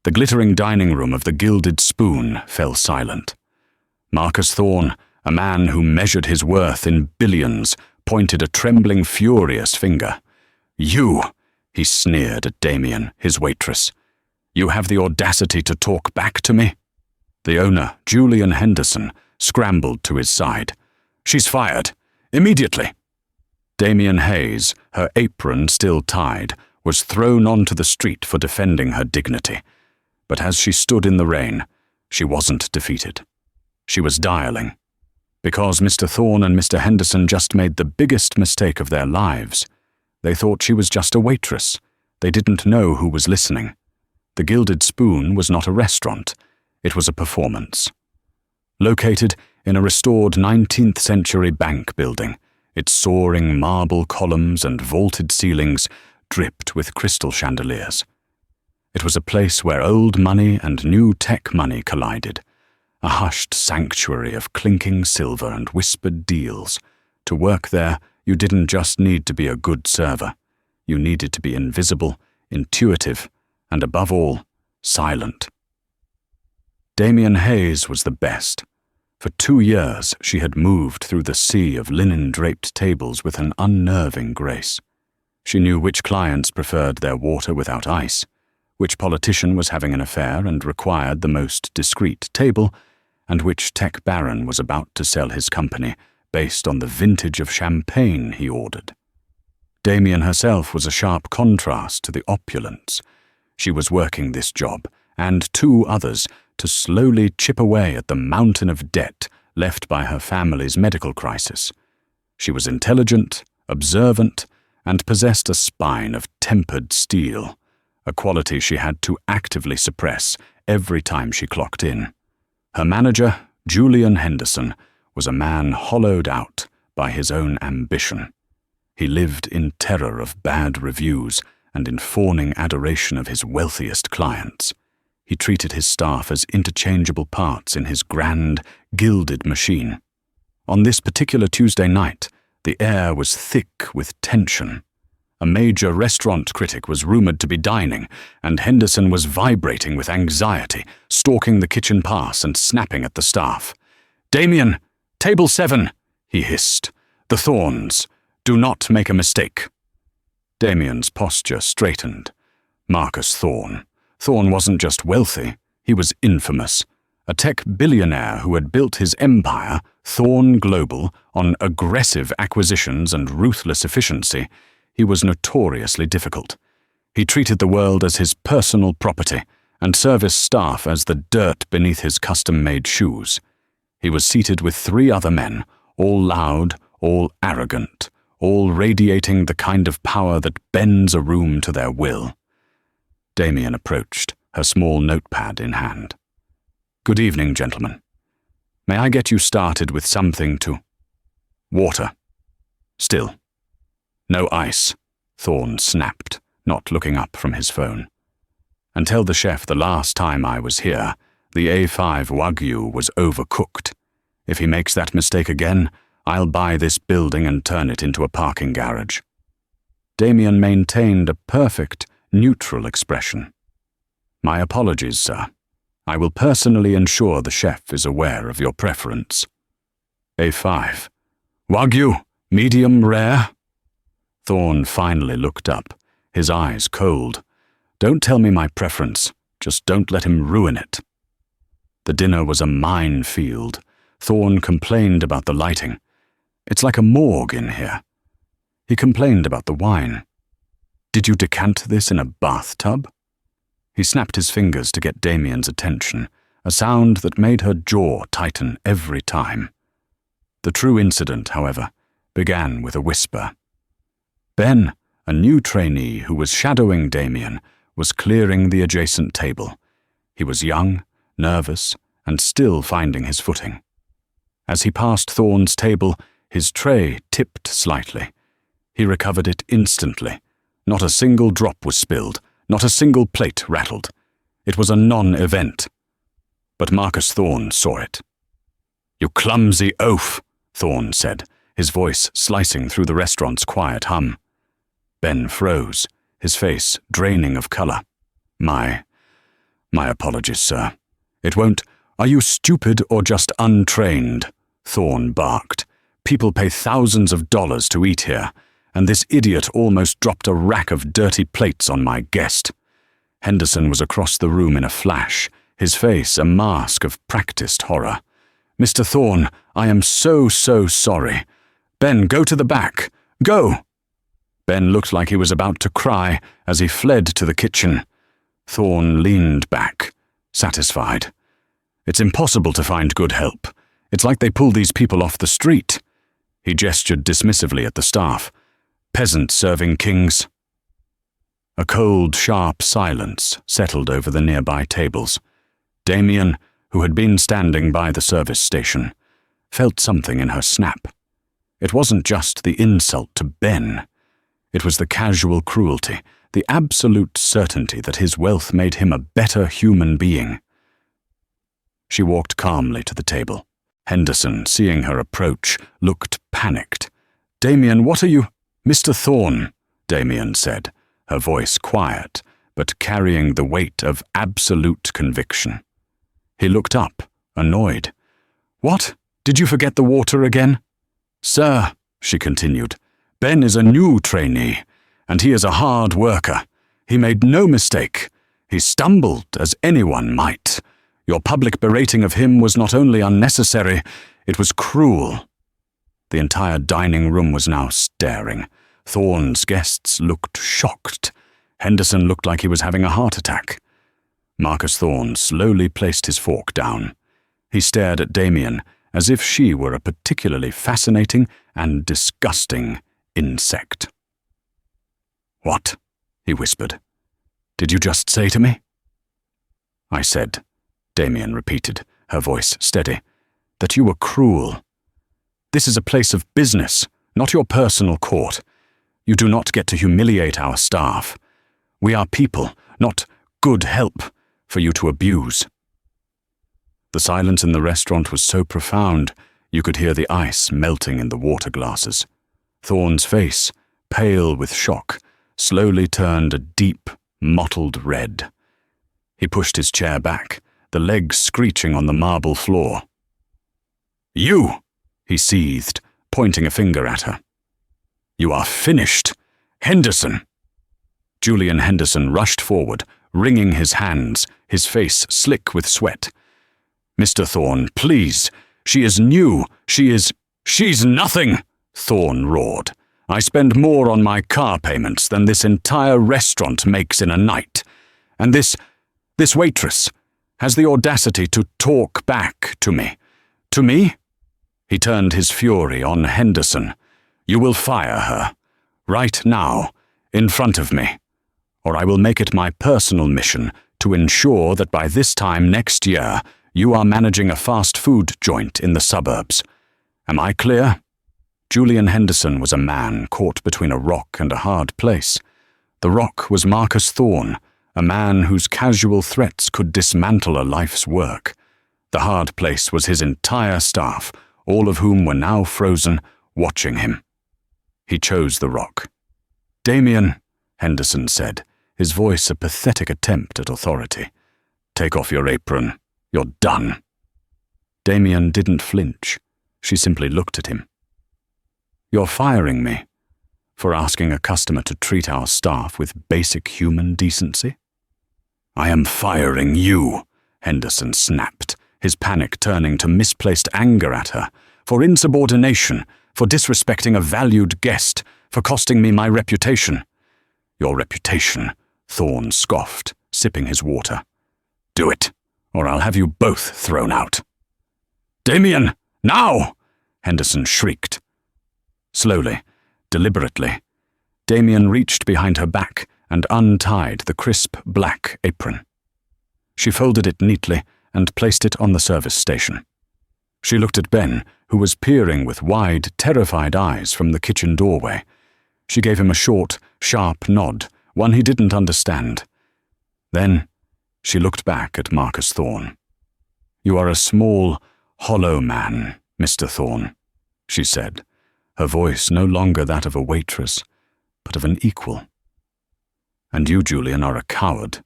The glittering dining room of the Gilded Spoon fell silent. Marcus Thorne, a man who measured his worth in billions, pointed a trembling, furious finger. "You," he sneered at Damien, his waitress. "You have the audacity to talk back to me?" The owner, Julian Henderson, scrambled to his side. "She's fired. Immediately." Damien Hayes, her apron still tied, was thrown onto the street for defending her dignity. But as she stood in the rain, she wasn't defeated. She was dialing. Because Mr. Thorne and Mr. Henderson just made the biggest mistake of their lives. They thought she was just a waitress. They didn't know who was listening. The Gilded Spoon was not a restaurant. It was a performance. Located in a restored 19th century bank building, its soaring marble columns and vaulted ceilings dripped with crystal chandeliers. It was a place where old money and new tech money collided, a hushed sanctuary of clinking silver and whispered deals. To work there, you didn't just need to be a good server. You needed to be invisible, intuitive, and above all, silent. Damien Hayes was the best. For 2 years, she had moved through the sea of linen-draped tables with an unnerving grace. She knew which clients preferred their water without ice, which politician was having an affair and required the most discreet table, and which tech baron was about to sell his company based on the vintage of champagne he ordered. Damien herself was a sharp contrast to the opulence. She was working this job, and 2 others, to slowly chip away at the mountain of debt left by her family's medical crisis. She was intelligent, observant, and possessed a spine of tempered steel, a quality she had to actively suppress every time she clocked in. Her manager, Julian Henderson, was a man hollowed out by his own ambition. He lived in terror of bad reviews and in fawning adoration of his wealthiest clients. He treated his staff as interchangeable parts in his grand, gilded machine. On this particular Tuesday night, the air was thick with tension. A major restaurant critic was rumored to be dining, and Henderson was vibrating with anxiety, stalking the kitchen pass and snapping at the staff. "Damien, table 7, he hissed. "The Thorns. Do not make a mistake." Damien's posture straightened. Marcus Thorne. Thorne wasn't just wealthy, he was infamous. A tech billionaire who had built his empire, Thorne Global, on aggressive acquisitions and ruthless efficiency. He was notoriously difficult. He treated the world as his personal property and service staff as the dirt beneath his custom-made shoes. He was seated with 3 other men, all loud, all arrogant, all radiating the kind of power that bends a room to their will. Damien approached, her small notepad in hand. "Good evening, gentlemen. May I get you started with something to—" "Water. Still." "No ice," Thorne snapped, not looking up from his phone. "And tell the chef the last time I was here, the A5 Wagyu was overcooked. If he makes that mistake again, I'll buy this building and turn it into a parking garage." Damien maintained a perfect, neutral expression. "My apologies, sir. I will personally ensure the chef is aware of your preference." "A5. Wagyu, medium rare?" Thorne finally looked up, his eyes cold. "Don't tell me my preference, just don't let him ruin it." The dinner was a minefield. Thorne complained about the lighting. "It's like a morgue in here." He complained about the wine. "Did you decant this in a bathtub?" He snapped his fingers to get Damien's attention, a sound that made her jaw tighten every time. The true incident, however, began with a whisper. Ben, a new trainee who was shadowing Damien, was clearing the adjacent table. He was young, nervous, and still finding his footing. As he passed Thorne's table, his tray tipped slightly. He recovered it instantly. Not a single drop was spilled, not a single plate rattled. It was a non-event. But Marcus Thorne saw it. "You clumsy oaf," Thorne said, his voice slicing through the restaurant's quiet hum. Ben froze, his face draining of color. My My apologies, sir. It won't— Are you stupid or just untrained? Thorne barked. People pay thousands of dollars to eat here, and this idiot almost dropped a rack of dirty plates on my guest. Henderson was across the room in a flash, his face a mask of practiced horror. Mr. Thorne, I am so sorry. Ben, go to the back. Go! Ben looked like he was about to cry as he fled to the kitchen. Thorne leaned back, satisfied. It's impossible to find good help. It's like they pulled these people off the street. He gestured dismissively at the staff. Peasants serving kings. A cold, sharp silence settled over the nearby tables. Damien, who had been standing by the service station, felt something in her snap. It wasn't just the insult to Ben. It was the casual cruelty, the absolute certainty that his wealth made him a better human being. She walked calmly to the table. Henderson, seeing her approach, looked panicked. Damien, what are you— Mr. Thorne, Damien said, her voice quiet, but carrying the weight of absolute conviction. He looked up, annoyed. What? Did you forget the water again? Sir, she continued, Ben is a new trainee, and he is a hard worker. He made no mistake. He stumbled, as anyone might. Your public berating of him was not only unnecessary, it was cruel. The entire dining room was now staring. Thorne's guests looked shocked. Henderson looked like he was having a heart attack. Marcus Thorne slowly placed his fork down. He stared at Damien as if she were a particularly fascinating and disgusting insect. What? He whispered. Did you just say to me? I said, Damien repeated, her voice steady, that you were cruel. This is a place of business, not your personal court. You do not get to humiliate our staff. We are people, not good help, for you to abuse. The silence in the restaurant was so profound, you could hear the ice melting in the water glasses. Thorne's face, pale with shock, slowly turned a deep, mottled red. He pushed his chair back, the legs screeching on the marble floor. You, he seethed, pointing a finger at her. You are finished, Henderson. Julian Henderson rushed forward, wringing his hands, his face slick with sweat. Mr. Thorne, please. She is new. She's nothing, Thorne roared. I spend more on my car payments than this entire restaurant makes in a night. And this waitress has the audacity to talk back to me. To me? He turned his fury on Henderson. You will fire her. Right now, in front of me. Or I will make it my personal mission to ensure that by this time next year, you are managing a fast food joint in the suburbs. Am I clear? Julian Henderson was a man caught between a rock and a hard place. The rock was Marcus Thorne, a man whose casual threats could dismantle a life's work. The hard place was his entire staff, all of whom were now frozen, watching him. He chose the rock. Damien, Henderson said, his voice a pathetic attempt at authority. Take off your apron. You're done. Damien didn't flinch. She simply looked at him. You're firing me for asking a customer to treat our staff with basic human decency? I am firing you, Henderson snapped, his panic turning to misplaced anger at her, for insubordination, for disrespecting a valued guest, for costing me my reputation. Your reputation, Thorne scoffed, sipping his water. Do it, or I'll have you both thrown out. Damien, now! Henderson shrieked. Slowly, deliberately, Damien reached behind her back and untied the crisp black apron. She folded it neatly and placed it on the service station. She looked at Ben, who was peering with wide, terrified eyes from the kitchen doorway. She gave him a short, sharp nod, one he didn't understand. Then she looked back at Marcus Thorne. You are a small, hollow man, Mr. Thorne, she said, her voice no longer that of a waitress, but of an equal. And you, Julian, are a coward.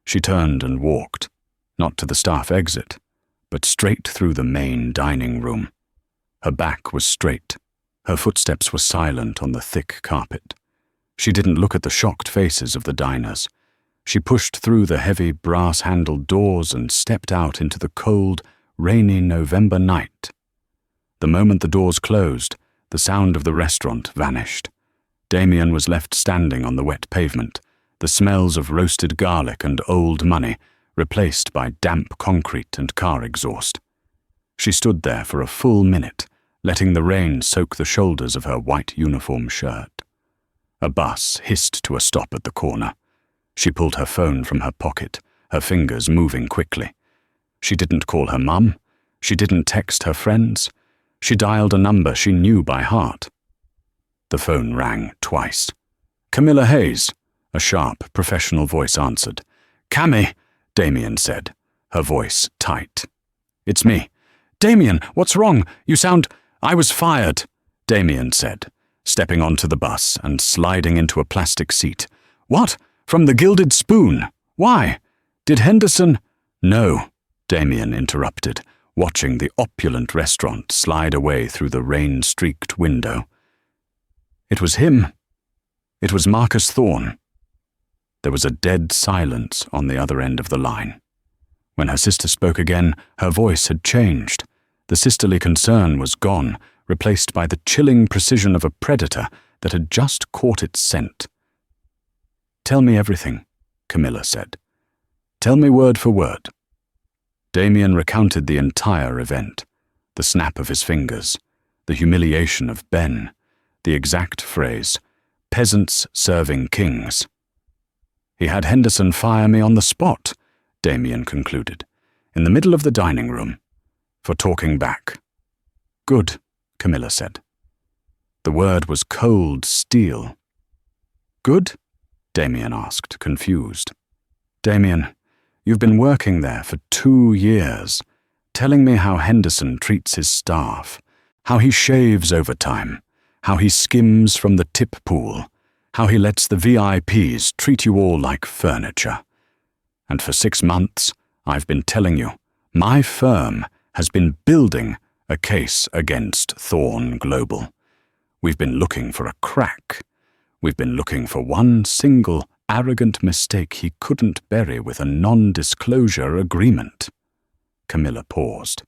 She turned and walked, not to the staff exit, but straight through the main dining room. Her back was straight. Her footsteps were silent on the thick carpet. She didn't look at the shocked faces of the diners. She pushed through the heavy brass-handled doors and stepped out into the cold, rainy November night. The moment the doors closed, the sound of the restaurant vanished. Damien was left standing on the wet pavement, the smells of roasted garlic and old money replaced by damp concrete and car exhaust. She stood there for a full minute, letting the rain soak the shoulders of her white uniform shirt. A bus hissed to a stop at the corner. She pulled her phone from her pocket, her fingers moving quickly. She didn't call her mum. She didn't text her friends. She dialed a number she knew by heart. The phone rang twice. "Camilla Hayes," a sharp, professional voice answered. "Cammy," Damien said, her voice tight. "It's me." "Damien, what's wrong? You sound—" "I was fired," Damien said, stepping onto the bus and sliding into a plastic seat. "What? From the Gilded Spoon? Why? Did Henderson—" "No," Damien interrupted, watching the opulent restaurant slide away through the rain-streaked window. "It was him. It was Marcus Thorne." There was a dead silence on the other end of the line. When her sister spoke again, her voice had changed. The sisterly concern was gone, replaced by the chilling precision of a predator that had just caught its scent. "Tell me everything," Camilla said. "Tell me word for word." Damien recounted the entire event, the snap of his fingers, the humiliation of Ben, the exact phrase, "peasants serving kings." "He had Henderson fire me on the spot," Damien concluded, "in the middle of the dining room, for talking back." "Good," Camilla said. The word was cold steel. "Good?" Damien asked, confused. "Damien, you've been working there for 2 years, telling me how Henderson treats his staff, how he shaves overtime, how he skims from the tip pool, how he lets the VIPs treat you all like furniture. And for 6 months, I've been telling you, my firm has been building a case against Thorne Global. We've been looking for a crack. We've been looking for one single arrogant mistake he couldn't bury with a non-disclosure agreement." Camilla paused.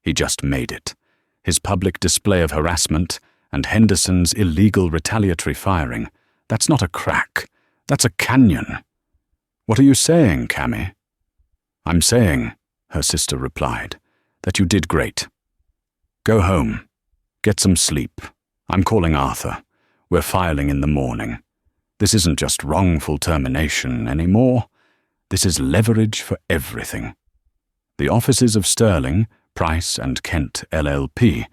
He just made it. His public display of harassment and Henderson's illegal retaliatory firing. That's not a crack. That's a canyon. "What are you saying, Cammy?" "I'm saying," her sister replied, "that you did great. Go home. Get some sleep. I'm calling Arthur. We're filing in the morning. This isn't just wrongful termination anymore. This is leverage for everything." The offices of Sterling, Price and Kent LLP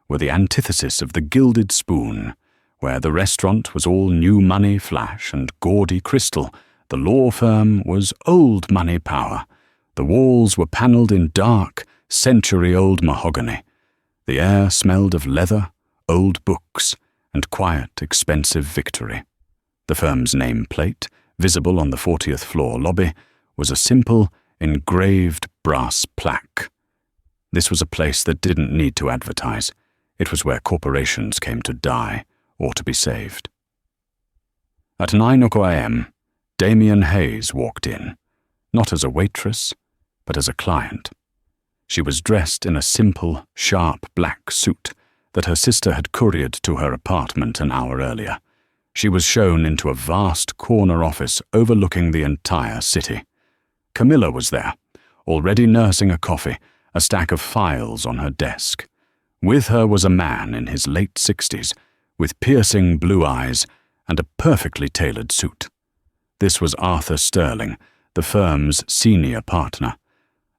were the antithesis of the Gilded Spoon. Where the restaurant was all new money flash and gaudy crystal, the law firm was old money power. The walls were panelled in dark, century-old mahogany. The air smelled of leather, old books, and quiet, expensive victory. The firm's nameplate, visible on the 40th floor lobby, was a simple, engraved brass plaque. This was a place that didn't need to advertise. It was where corporations came to die or to be saved. At 9 a.m., Damien Hayes walked in, not as a waitress, but as a client. She was dressed in a simple, sharp black suit that her sister had couriered to her apartment an hour earlier. She was shown into a vast corner office overlooking the entire city. Camilla was there, already nursing a coffee, a stack of files on her desk. With her was a man in his late 60s, with piercing blue eyes and a perfectly tailored suit. This was Arthur Sterling, the firm's senior partner.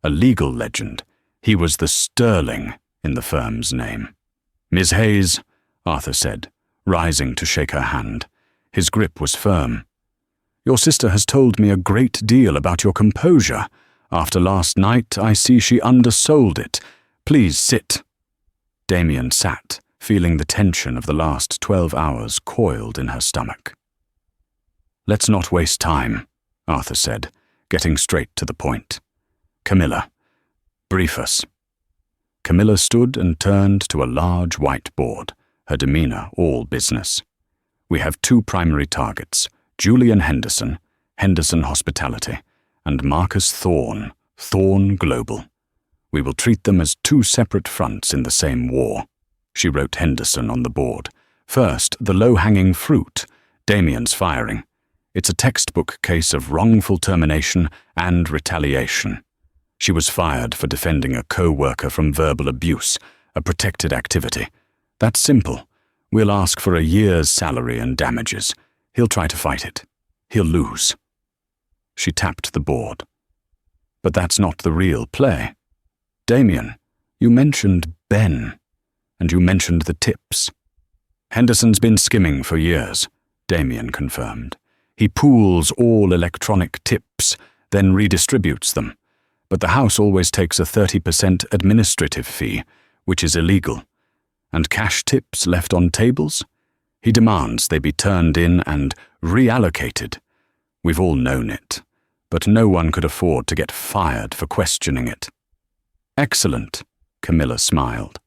A legal legend, he was the Sterling in the firm's name. "Miss Hayes," Arthur said, rising to shake her hand. His grip was firm. "Your sister has told me a great deal about your composure. After last night, I see she undersold it. Please sit." Damien sat, feeling the tension of the last 12 hours coiled in her stomach. "Let's not waste time," Arthur said, getting straight to the point. Camilla, brief us. Camilla stood and turned to a large whiteboard, her demeanor all business. We have 2 primary targets, Julian Henderson, Henderson Hospitality, and Marcus Thorne, Thorne Global. We will treat them as 2 separate fronts in the same war. She wrote Henderson on the board. First, the low-hanging fruit, Damien's firing. It's a textbook case of wrongful termination and retaliation. She was fired for defending a co-worker from verbal abuse, a protected activity. That's simple. We'll ask for a year's salary and damages. He'll try to fight it. He'll lose. She tapped the board. But that's not the real play. Damien, you mentioned Ben, and you mentioned the tips. Henderson's been skimming for years, Damien confirmed. He pools all electronic tips, then redistributes them. But the house always takes a 30% administrative fee, which is illegal. And cash tips left on tables? He demands they be turned in and reallocated. We've all known it, but no one could afford to get fired for questioning it. Excellent, Camilla smiled.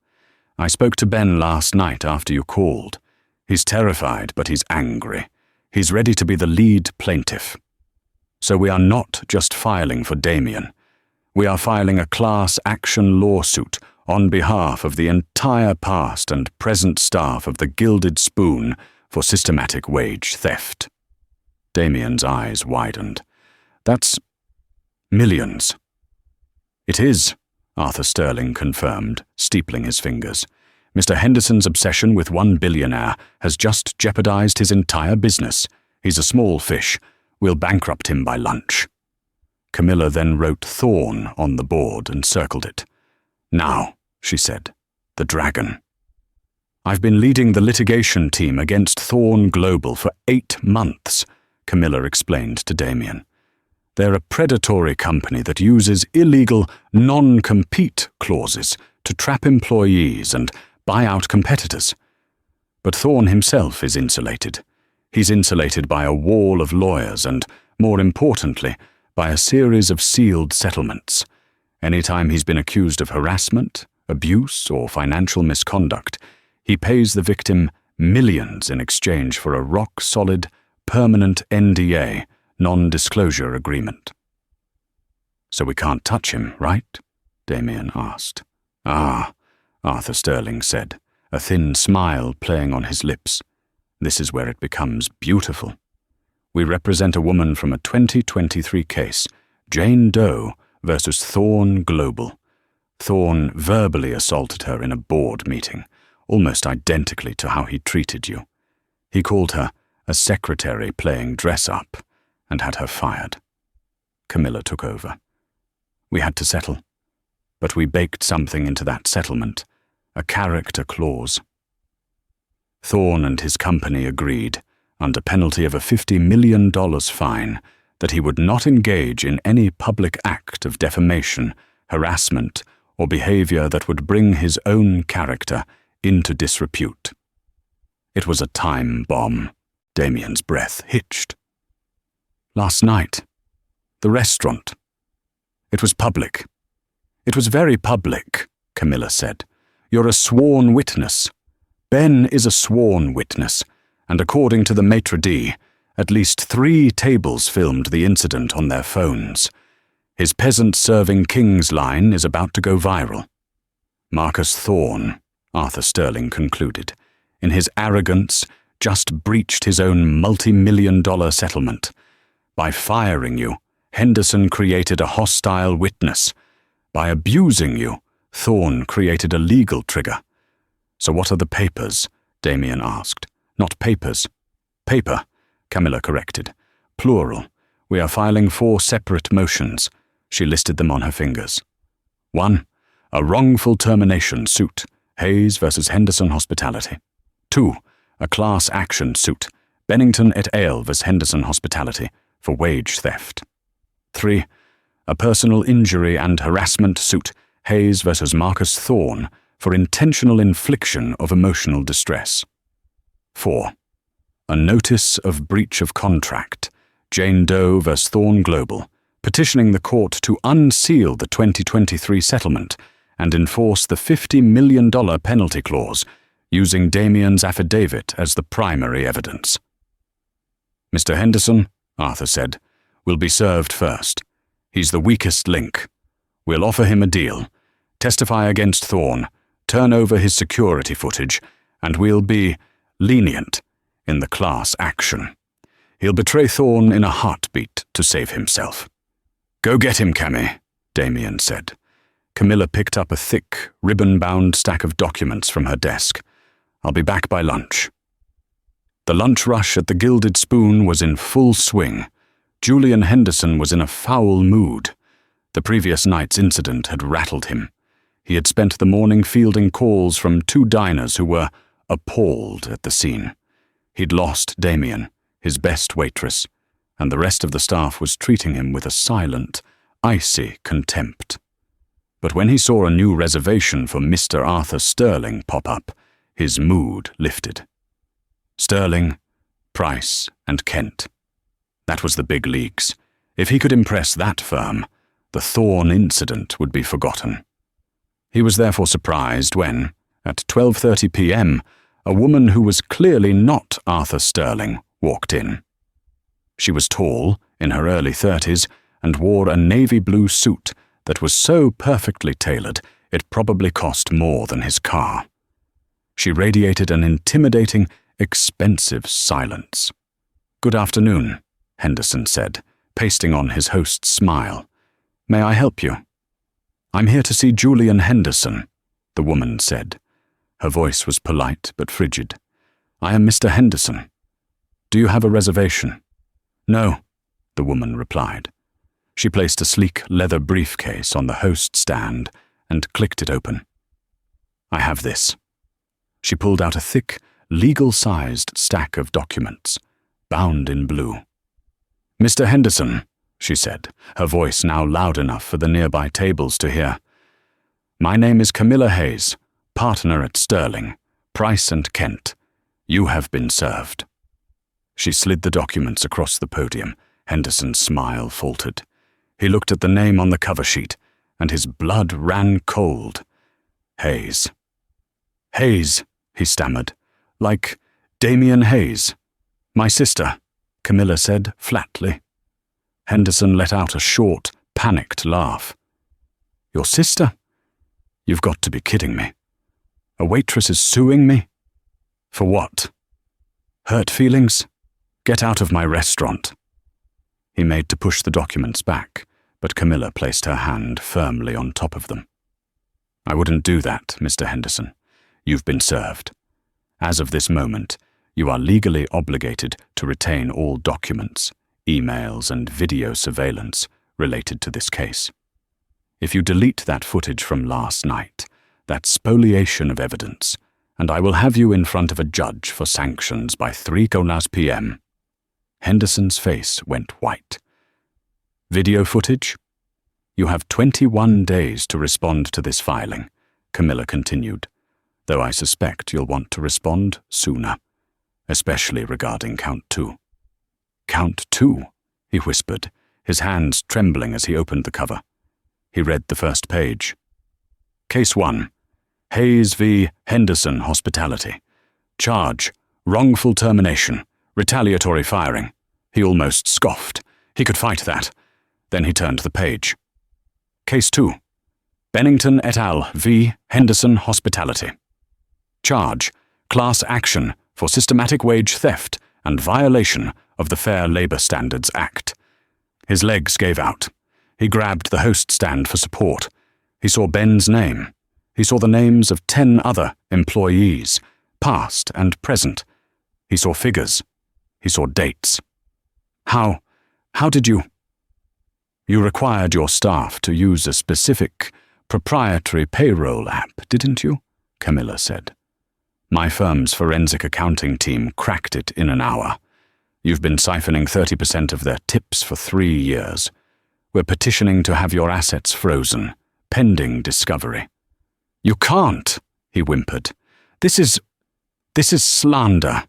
I spoke to Ben last night after you called. He's terrified, but he's angry. He's ready to be the lead plaintiff. So we are not just filing for Damien. We are filing a class action lawsuit on behalf of the entire past and present staff of the Gilded Spoon for systematic wage theft. Damien's eyes widened. That's millions. It is, Arthur Sterling confirmed, steepling his fingers. Mr. Henderson's obsession with one billionaire has just jeopardized his entire business. He's a small fish. We'll bankrupt him by lunch. Camilla then wrote Thorne on the board and circled it. Now, she said, the dragon. I've been leading the litigation team against Thorne Global for 8 months, Camilla explained to Damien. They're a predatory company that uses illegal non-compete clauses to trap employees and buy out competitors. But Thorne himself is insulated. He's insulated by a wall of lawyers and, more importantly, by a series of sealed settlements. Anytime he's been accused of harassment, abuse, or financial misconduct, he pays the victim millions in exchange for a rock-solid, permanent NDA, non-disclosure agreement. So we can't touch him, right? Damien asked. Ah, Arthur Sterling said, a thin smile playing on his lips. This is where it becomes beautiful. We represent a woman from a 2023 case, Jane Doe versus Thorne Global. Thorne verbally assaulted her in a board meeting, almost identically to how he treated you. He called her a secretary playing dress-up and had her fired. Camilla took over. We had to settle, but we baked something into that settlement, a character clause. Thorne and his company agreed, under penalty of a $50 million fine, that he would not engage in any public act of defamation, harassment, or behavior that would bring his own character into disrepute. It was a time bomb. Damien's breath hitched. Last night, the restaurant. It was public. It was very public, Camilla said. You're a sworn witness. Ben is a sworn witness, and according to the maitre d', at least 3 tables filmed the incident on their phones. His peasant-serving King's line is about to go viral. Marcus Thorne, Arthur Sterling concluded, in his arrogance, just breached his own multi-million-dollar settlement. By firing you, Henderson created a hostile witness. By abusing you, Thorne created a legal trigger. So what are the papers? Damien asked. Not papers. Paper, Camilla corrected. Plural. We are filing 4 separate motions. She listed them on her fingers. 1. A wrongful termination suit, Hayes versus Henderson Hospitality. 2. A class action suit, Bennington et al. Versus Henderson Hospitality, for wage theft. 3. A personal injury and harassment suit, Hayes versus Marcus Thorne, for intentional infliction of emotional distress. 4. A notice of breach of contract, Jane Doe versus Thorne Global, petitioning the court to unseal the 2023 settlement and enforce the $50 million penalty clause, using Damien's affidavit as the primary evidence. "Mr. Henderson," Arthur said, "will be served first. He's the weakest link. We'll offer him a deal. Testify against Thorne, turn over his security footage, and we'll be lenient in the class action. He'll betray Thorne in a heartbeat to save himself." "Go get him, Cammy," Damien said. Camilla picked up a thick, ribbon-bound stack of documents from her desk. "I'll be back by lunch." The lunch rush at the Gilded Spoon was in full swing. Julian Henderson was in a foul mood. The previous night's incident had rattled him. He had spent the morning fielding calls from 2 diners who were appalled at the scene. He'd lost Damien, his best waitress, and the rest of the staff was treating him with a silent, icy contempt. But when he saw a new reservation for Mr. Arthur Sterling pop up, his mood lifted. Sterling, Price, and Kent. That was the big leagues. If he could impress that firm, the Thorne incident would be forgotten. He was therefore surprised when, at 12:30 p.m., a woman who was clearly not Arthur Sterling walked in. She was tall, in her early 30s, and wore a navy blue suit that was so perfectly tailored it probably cost more than his car. She radiated an intimidating, expensive silence. "Good afternoon," Henderson said, pasting on his host's smile. "May I help you?" "I'm here to see Julian Henderson," the woman said. Her voice was polite but frigid. "I am Mr. Henderson. Do you have a reservation?" "No," the woman replied. She placed a sleek leather briefcase on the host stand and clicked it open. "I have this." She pulled out a thick, legal-sized stack of documents, bound in blue. "Mr. Henderson," she said, her voice now loud enough for the nearby tables to hear. "My name is Camilla Hayes, partner at Sterling, Price and Kent. You have been served." She slid the documents across the podium. Henderson's smile faltered. He looked at the name on the cover sheet, and his blood ran cold. Hayes. "Hayes," he stammered. "Like Damien Hayes." "My sister," Camilla said flatly. Henderson let out a short, panicked laugh. "Your sister? You've got to be kidding me. A waitress is suing me? For what? Hurt feelings? Get out of my restaurant." He made to push the documents back, but Camilla placed her hand firmly on top of them. "I wouldn't do that, Mr. Henderson. You've been served. As of this moment, you are legally obligated to retain all documents, emails, and video surveillance related to this case. If you delete that footage from last night, that's spoliation of evidence, and I will have you in front of a judge for sanctions by 3:00 p.m. Henderson's face went white. "Video footage? You have 21 days to respond to this filing," Camilla continued, "though I suspect you'll want to respond sooner, especially regarding Count 2. "Count 2, he whispered, his hands trembling as he opened the cover. He read the first page. "Case 1. Hayes v. Henderson Hospitality. Charge, wrongful termination, retaliatory firing." He almost scoffed. He could fight that. Then he turned the page. "Case 2. Bennington et al. v. Henderson Hospitality. Charge, class action for systematic wage theft and violation of the Fair Labor Standards Act." His legs gave out. He grabbed the host stand for support. He saw Ben's name. He saw the names of 10 other employees, past and present. He saw figures. He saw dates. How did you? "You required your staff to use a specific, proprietary payroll app, didn't you?" Camilla said. "My firm's forensic accounting team cracked it in an hour. You've been siphoning 30% of their tips for 3 years. We're petitioning to have your assets frozen, pending discovery." "You can't," he whimpered. This is slander."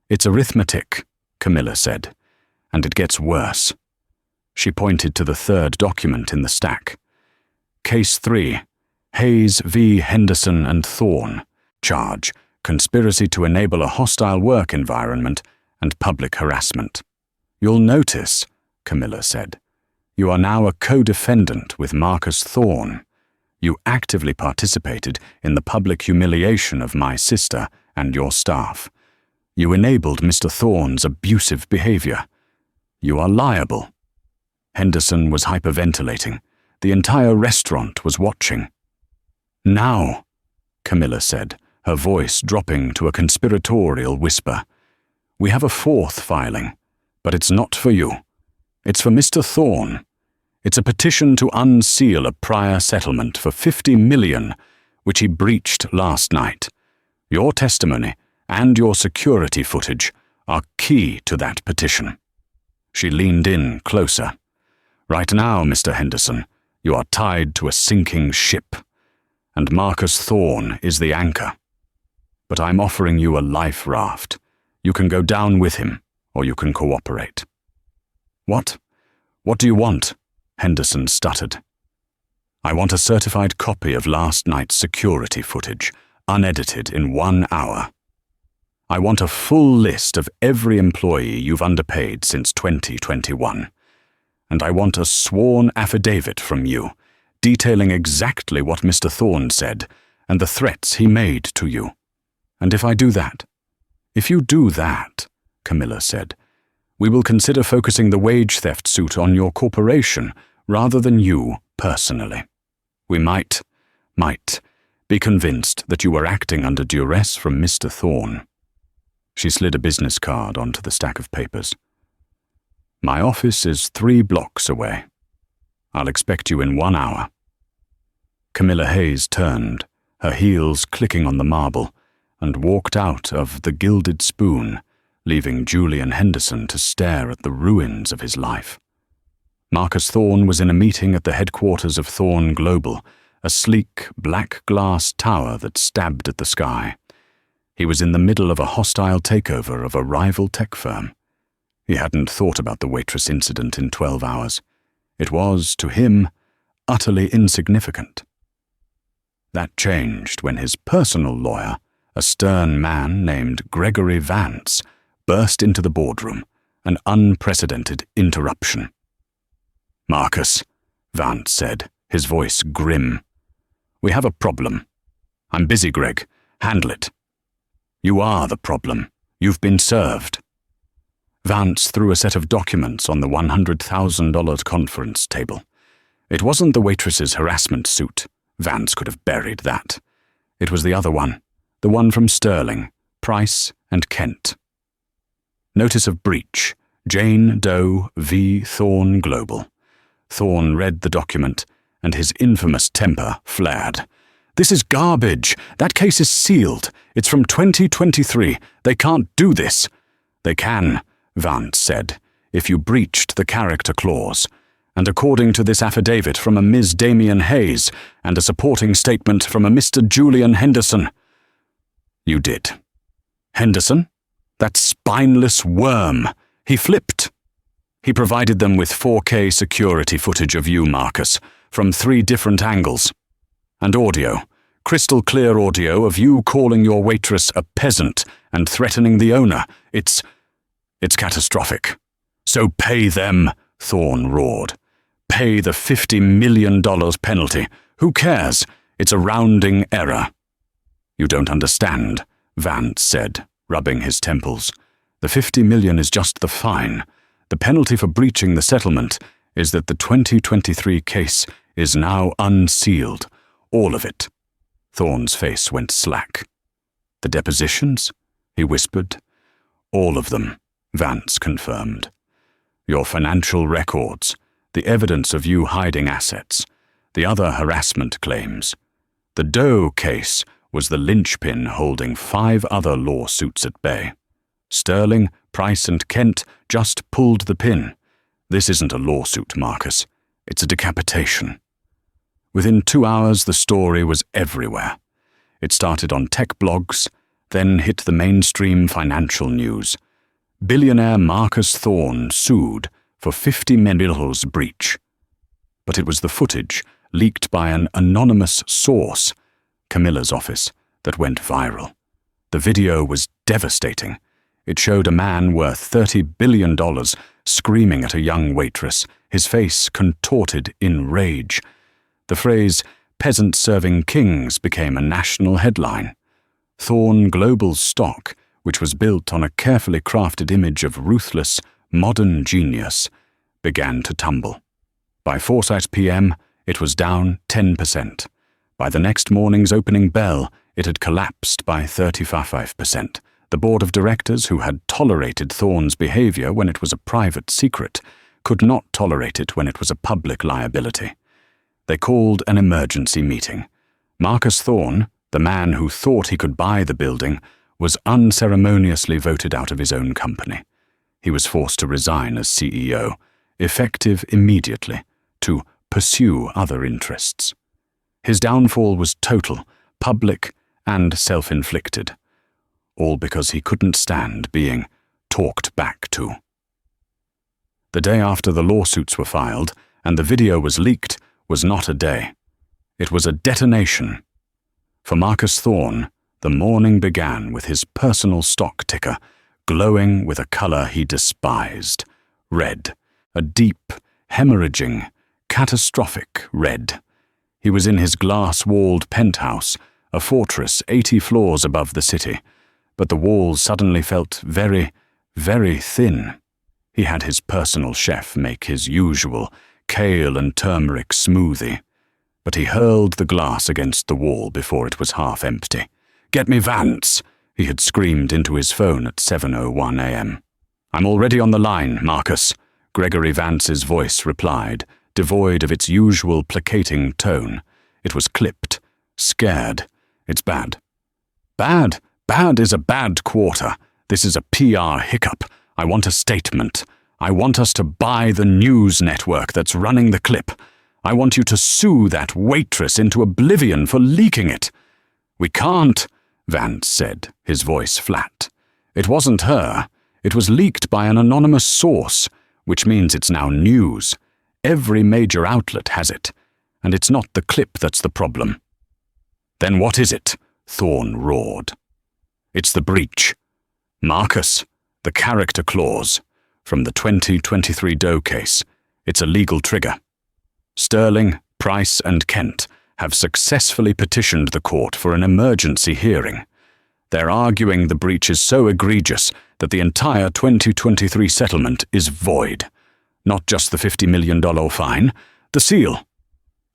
"It's arithmetic," Camilla said, "and it gets worse. She pointed to the third document in the stack. Case 3, Hayes v. Henderson and Thorne. Charge, conspiracy to enable a hostile work environment and public harassment. You'll notice, Camilla said, you are now a co-defendant with Marcus Thorne. You actively participated in the public humiliation of my sister and your staff. You enabled Mr. Thorne's abusive behavior. You are liable. Henderson was hyperventilating. The entire restaurant was watching. Now, Camilla said, her voice dropping to a conspiratorial whisper, we have a fourth filing, but it's not for you. It's for Mr. Thorne. It's a petition to unseal a prior settlement for $50 million, which he breached last night. Your testimony and your security footage are key to that petition. She leaned in closer. Right now, Mr. Henderson, you are tied to a sinking ship, and Marcus Thorne is the anchor. But I'm offering you a life raft. You can go down with him, or you can cooperate. What? What do you want? Henderson stuttered. I want a certified copy of last night's security footage, unedited in 1 hour. I want a full list of every employee you've underpaid since 2021. And I want a sworn affidavit from you, detailing exactly what Mr. Thorne said and the threats he made to you. And if you do that, Camilla said, we will consider focusing the wage theft suit on your corporation rather than you personally. We might be convinced that you were acting under duress from Mr. Thorne. She slid a business card onto the stack of papers. My office is 3 blocks away. I'll expect you in 1 hour. Camilla Hayes turned, her heels clicking on the marble, and walked out of the Gilded Spoon, leaving Julian Henderson to stare at the ruins of his life. Marcus Thorne was in a meeting at the headquarters of Thorne Global, a sleek, black glass tower that stabbed at the sky. He was in the middle of a hostile takeover of a rival tech firm. He hadn't thought about the Waitress incident in 12 hours. It was, to him, utterly insignificant. That changed when his personal lawyer, a stern man named Gregory Vance, burst into the boardroom, an unprecedented interruption. Marcus, Vance said, his voice grim. We have a problem. I'm busy, Greg. Handle it. You are the problem. You've been served. Vance threw a set of documents on the $100,000 conference table. It wasn't the Waitress's harassment suit. Vance could have buried that. It was the other one, the one from Sterling, Price, and Kent. Notice of breach, Jane Doe v. Thorne Global. Thorne read the document, and his infamous temper flared. This is garbage. That case is sealed. It's from 2023. They can't do this. They can, Vance said, if you breached the character clause. And according to this affidavit from a Ms. Damian Hayes and a supporting statement from a Mr. Julian Henderson. You did. Henderson? That spineless worm. He flipped. He provided them with 4K security footage of you, Marcus, from 3 different angles. And audio, crystal clear audio of you calling your waitress a peasant and threatening the owner. It's catastrophic. So pay them, Thorne roared. Pay the $50 million penalty. Who cares? It's a rounding error. You don't understand, Vance said, rubbing his temples. The $50 million is just the fine. The penalty for breaching the settlement is that the 2023 case is now unsealed. All of it. Thorne's face went slack. The depositions? He whispered. All of them, Vance confirmed. Your financial records, the evidence of you hiding assets, the other harassment claims. The Doe case was the linchpin holding 5 other lawsuits at bay. Sterling, Price, and Kent just pulled the pin. This isn't a lawsuit, Marcus. It's a decapitation. Within 2 hours, the story was everywhere. It started on tech blogs, then hit the mainstream financial news. Billionaire Marcus Thorne sued for $50 million breach. But it was the footage, leaked by an anonymous source, Camilla's office, that went viral. The video was devastating. It showed a man worth $30 billion screaming at a young waitress, his face contorted in rage. The phrase, "peasants serving kings," became a national headline. Thorn Global's stock, which was built on a carefully crafted image of ruthless, modern genius, began to tumble. By 4:00 p.m., it was down 10%. By the next morning's opening bell, it had collapsed by 35%. The board of directors, who had tolerated Thorn's behavior when it was a private secret, could not tolerate it when it was a public liability. They called an emergency meeting. Marcus Thorn, the man who thought he could buy the building, was unceremoniously voted out of his own company. He was forced to resign as CEO, effective immediately, to pursue other interests. His downfall was total, public, and self-inflicted, all because he couldn't stand being talked back to. The day after the lawsuits were filed and the video was leaked was not a day. It was a detonation. For Marcus Thorn, the morning began with his personal stock ticker glowing with a color he despised, red, a deep, hemorrhaging, catastrophic red. He was in his glass-walled penthouse, a fortress 80 floors above the city, but the walls suddenly felt very, very thin. He had his personal chef make his usual kale and turmeric smoothie, but he hurled the glass against the wall before it was half empty. "Get me Vance!" he had screamed into his phone at 7:01 a.m. "I'm already on the line, Marcus," Gregory Vance's voice replied, devoid of its usual placating tone. It was clipped, scared. "It's bad." "Bad? Bad is a bad quarter. This is a PR hiccup. I want a statement. I want us to buy the news network that's running the clip. I want you to sue that waitress into oblivion for leaking it." "We can't," Vance said, his voice flat. "It wasn't her. It was leaked by an anonymous source, which means it's now news. Every major outlet has it, and it's not the clip that's the problem." "Then what is it?" Thorn roared. "It's the breach. Marcus, the character clause from the 2023 Doe case. It's a legal trigger. Sterling, Price, and Kent have successfully petitioned the court for an emergency hearing. They're arguing the breach is so egregious that the entire 2023 settlement is void. Not just the $50 million fine, the seal."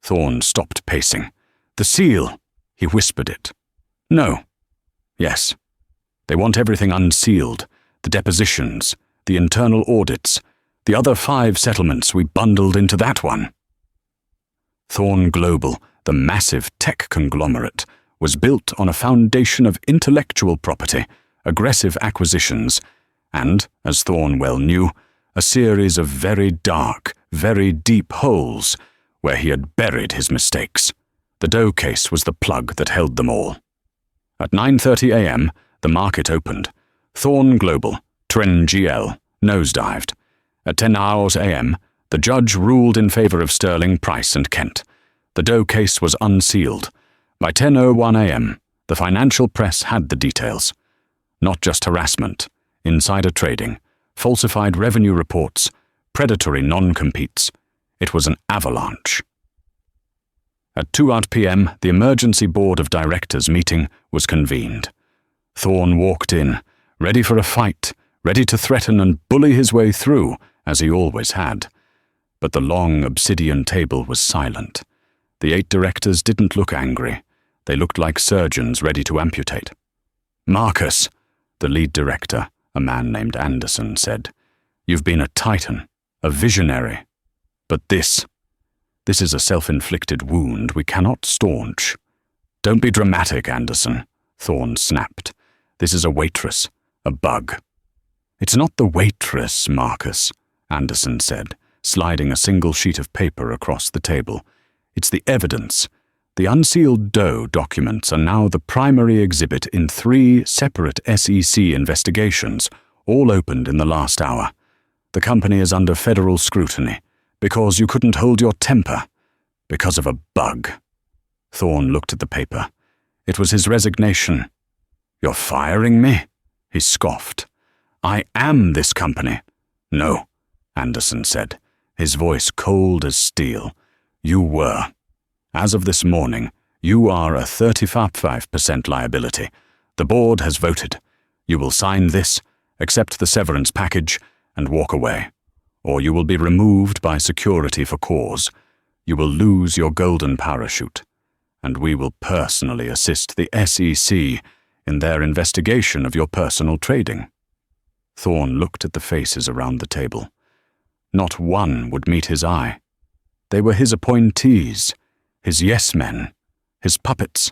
Thorn stopped pacing. "The seal," he whispered it. "No. Yes. They want everything unsealed, the depositions, the internal audits, the other 5 settlements we bundled into that one." Thorn Global, the massive tech conglomerate, was built on a foundation of intellectual property, aggressive acquisitions, and, as Thorn well knew, a series of very dark, very deep holes where he had buried his mistakes. The Doe case was the plug that held them all. At 9:30 a.m., the market opened. Thorn Global, TrenGL, nosedived. At 10 hours a.m., the judge ruled in favor of Sterling, Price, and Kent. The Doe case was unsealed. By 10:01 a.m., the financial press had the details. Not just harassment, insider trading, falsified revenue reports, predatory non-competes. It was an avalanche. At 2:00 p.m., the emergency board of directors meeting was convened. Thorn walked in, ready for a fight, ready to threaten and bully his way through, as he always had. But the long obsidian table was silent. The 8 directors didn't look angry. They looked like surgeons ready to amputate. "Marcus," the lead director, a man named Anderson, said, "you've been a titan, a visionary. But this is a self-inflicted wound we cannot staunch." "Don't be dramatic, Anderson," Thorn snapped. "This is a waitress, a bug." "It's not the waitress, Marcus," Anderson said, sliding a single sheet of paper across the table. "It's the evidence. The unsealed Doe documents are now the primary exhibit in 3 separate SEC investigations, all opened in the last hour. The company is under federal scrutiny because you couldn't hold your temper because of a bug." Thorne looked at the paper. It was his resignation. "You're firing me?" he scoffed. "I am this company." "No," Anderson said, his voice cold as steel. "You were. As of this morning, you are a 35% liability. The board has voted. You will sign this, accept the severance package, and walk away. Or you will be removed by security for cause. You will lose your golden parachute. And we will personally assist the SEC in their investigation of your personal trading." Thorne looked at the faces around the table. Not one would meet his eye. They were his appointees, his yes-men, his puppets,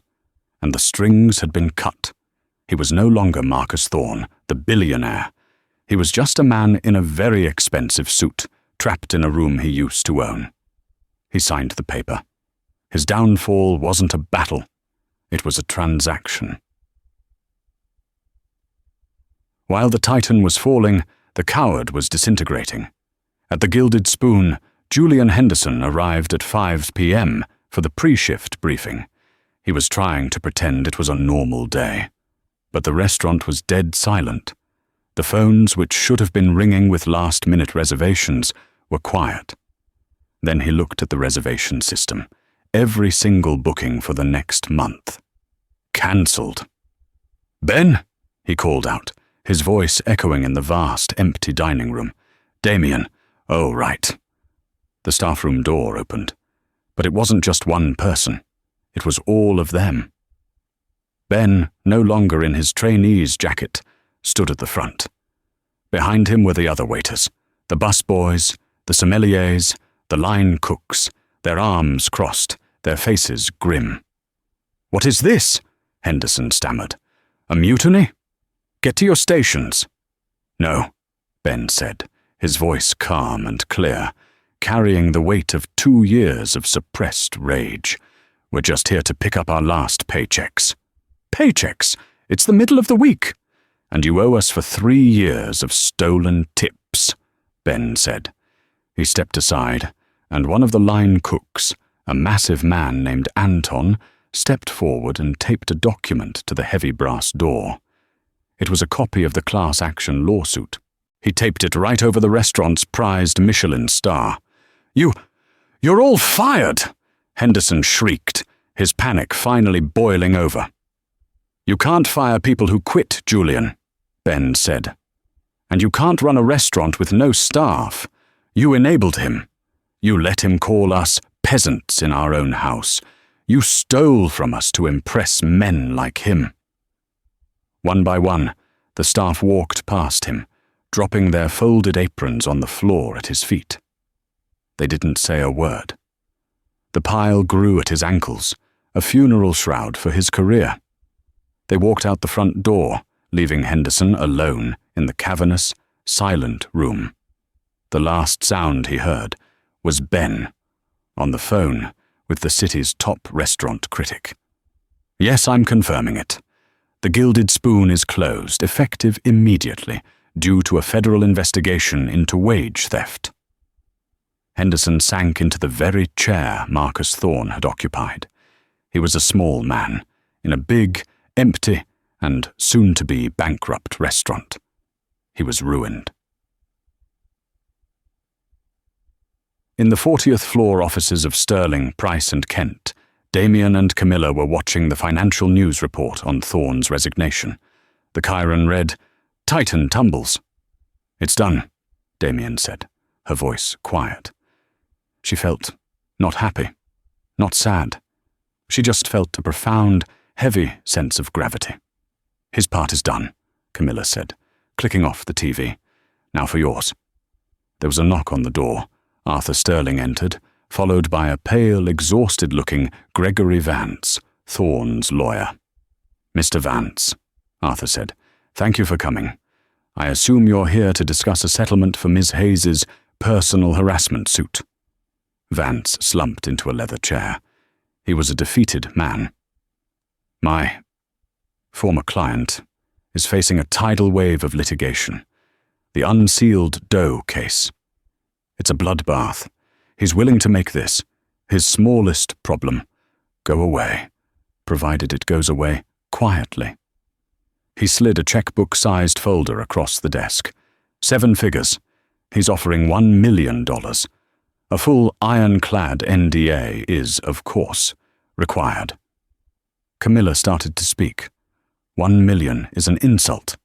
and the strings had been cut. He was no longer Marcus Thorne, the billionaire. He was just a man in a very expensive suit, trapped in a room he used to own. He signed the paper. His downfall wasn't a battle. It was a transaction. While the Titan was falling, the Coward was disintegrating. At the Gilded Spoon, Julian Henderson arrived at 5 p.m. for the pre-shift briefing. He was trying to pretend it was a normal day. But the restaurant was dead silent. The phones, which should have been ringing with last-minute reservations, were quiet. Then he looked at the reservation system. Every single booking for the next month. Cancelled. "Ben," he called out, his voice echoing in the vast, empty dining room. "Damien. Oh, right." The staff room door opened. But it wasn't just one person. It was all of them. Ben, no longer in his trainee's jacket, stood at the front. Behind him were the other waiters, the busboys, the sommeliers, the line cooks, their arms crossed, their faces grim. "What is this?" Henderson stammered. "A mutiny? Get to your stations." "No," Ben said, his voice calm and clear, carrying the weight of 2 years of suppressed rage. "We're just here to pick up our last paychecks." "Paychecks? It's the middle of the week." "And you owe us for 3 years of stolen tips," Ben said. He stepped aside, and one of the line cooks, a massive man named Anton, stepped forward and taped a document to the heavy brass door. It was a copy of the class action lawsuit. He taped it right over the restaurant's prized Michelin star. You're all fired!" Henderson shrieked, his panic finally boiling over. "You can't fire people who quit, Julian," Ben said. "And you can't run a restaurant with no staff. You enabled him. You let him call us peasants in our own house. You stole from us to impress men like him." One by one, the staff walked past him, dropping their folded aprons on the floor at his feet. They didn't say a word. The pile grew at his ankles, a funeral shroud for his career. They walked out the front door, leaving Henderson alone in the cavernous, silent room. The last sound he heard was Ben, on the phone with the city's top restaurant critic. "Yes, I'm confirming it. The Gilded Spoon is closed, effective immediately, due to a federal investigation into wage theft." Henderson sank into the very chair Marcus Thorne had occupied. He was a small man, in a big, empty, and soon-to-be bankrupt restaurant. He was ruined. In the 40th floor offices of Sterling, Price and Kent, Damien and Camilla were watching the financial news report on Thorne's resignation. The Chiron read, "Titan tumbles." "It's done," Damien said, her voice quiet. She felt not happy, not sad. She just felt a profound, heavy sense of gravity. "His part is done," Camilla said, clicking off the TV. "Now for yours." There was a knock on the door. Arthur Sterling entered, followed by a pale, exhausted-looking Gregory Vance, Thorne's lawyer. "Mr. Vance," Arthur said, "thank you for coming. I assume you're here to discuss a settlement for Ms. Hayes's personal harassment suit." Vance slumped into a leather chair. He was a defeated man. "My former client is facing a tidal wave of litigation. the unsealed dough case. It's a bloodbath. He's willing to make this, his smallest problem, go away, provided it goes away quietly. He slid a checkbook-sized folder across the desk. 7 figures. He's offering $1 million. A full ironclad NDA is, of course, required. Camilla started to speak. 1 million is an insult.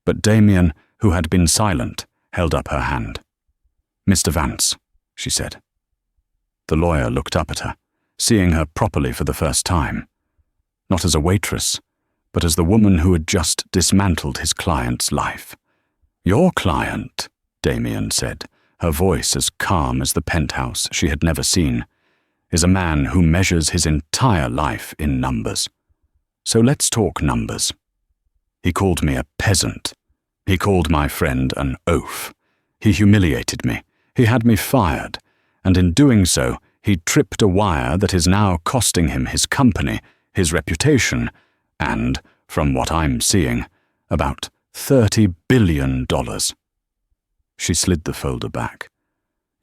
But Damien, who had been silent, held up her hand. "Mr. Vance," she said. The lawyer looked up at her, seeing her properly for the first time. Not as a waitress, but as the woman who had just dismantled his client's life. "Your client," Damien said, her voice as calm as the penthouse she had never seen, "is a man who measures his entire life in numbers. So let's talk numbers. He called me a peasant. He called my friend an oaf. He humiliated me. He had me fired, and in doing so, he tripped a wire that is now costing him his company, his reputation, and, from what I'm seeing, about $30 billion. She slid the folder back.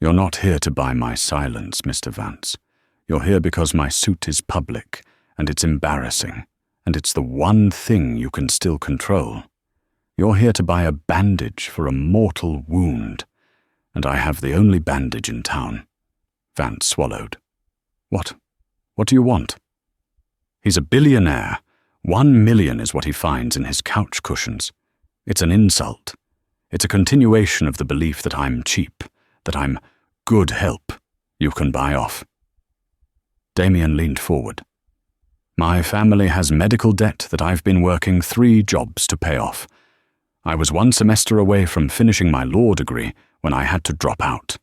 "You're not here to buy my silence, Mr. Vance. You're here because my suit is public, and it's embarrassing, and it's the one thing you can still control. You're here to buy a bandage for a mortal wound, and I have the only bandage in town." Vance swallowed. What do you want?" "He's a billionaire. 1 million is what he finds in his couch cushions. It's an insult. It's a continuation of the belief that I'm cheap, that I'm good help you can buy off." Damien leaned forward. "My family has medical debt that I've been working 3 jobs to pay off. I was 1 semester away from finishing my law degree when I had to drop out.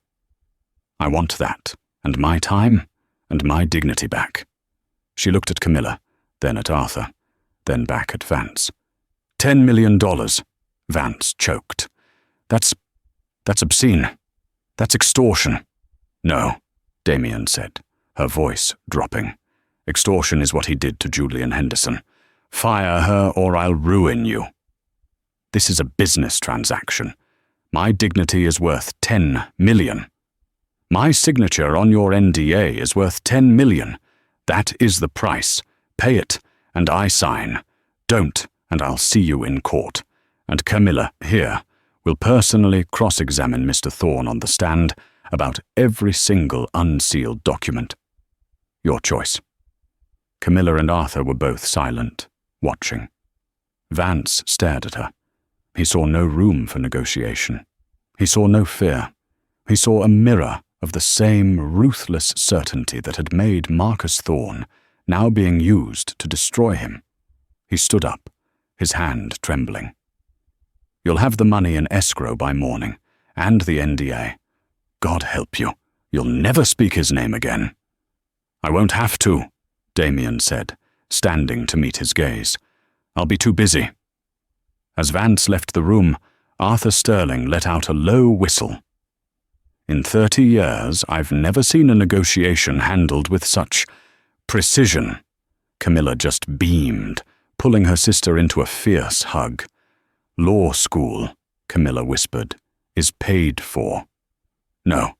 I want that, and my time, and my dignity back." She looked at Camilla, then at Arthur, then back at Vance. $10 million, Vance choked. That's obscene. That's extortion." "No," Damien said, her voice dropping. "Extortion is what he did to Julian Henderson. Fire her or I'll ruin you. This is a business transaction. My dignity is worth 10 million. My signature on your NDA is worth 10 million. That is the price. Pay it, and I sign. Don't, and I'll see you in court. And Camilla, here, will personally cross-examine Mr. Thorne on the stand about every single unsealed document. Your choice." Camilla and Arthur were both silent, watching. Vance stared at her. He saw no room for negotiation. He saw no fear. He saw a mirror of the same ruthless certainty that had made Marcus Thorne now being used to destroy him. He stood up, his hand trembling. "You'll have the money in escrow by morning, and the NDA. God help you, you'll never speak his name again." "I won't have to," Damien said, standing to meet his gaze. "I'll be too busy." As Vance left the room, Arthur Sterling let out a low whistle. "In 30 years, I've never seen a negotiation handled with such precision." Camilla just beamed, pulling her sister into a fierce hug. "Law school," Camilla whispered, "is paid for." "No,"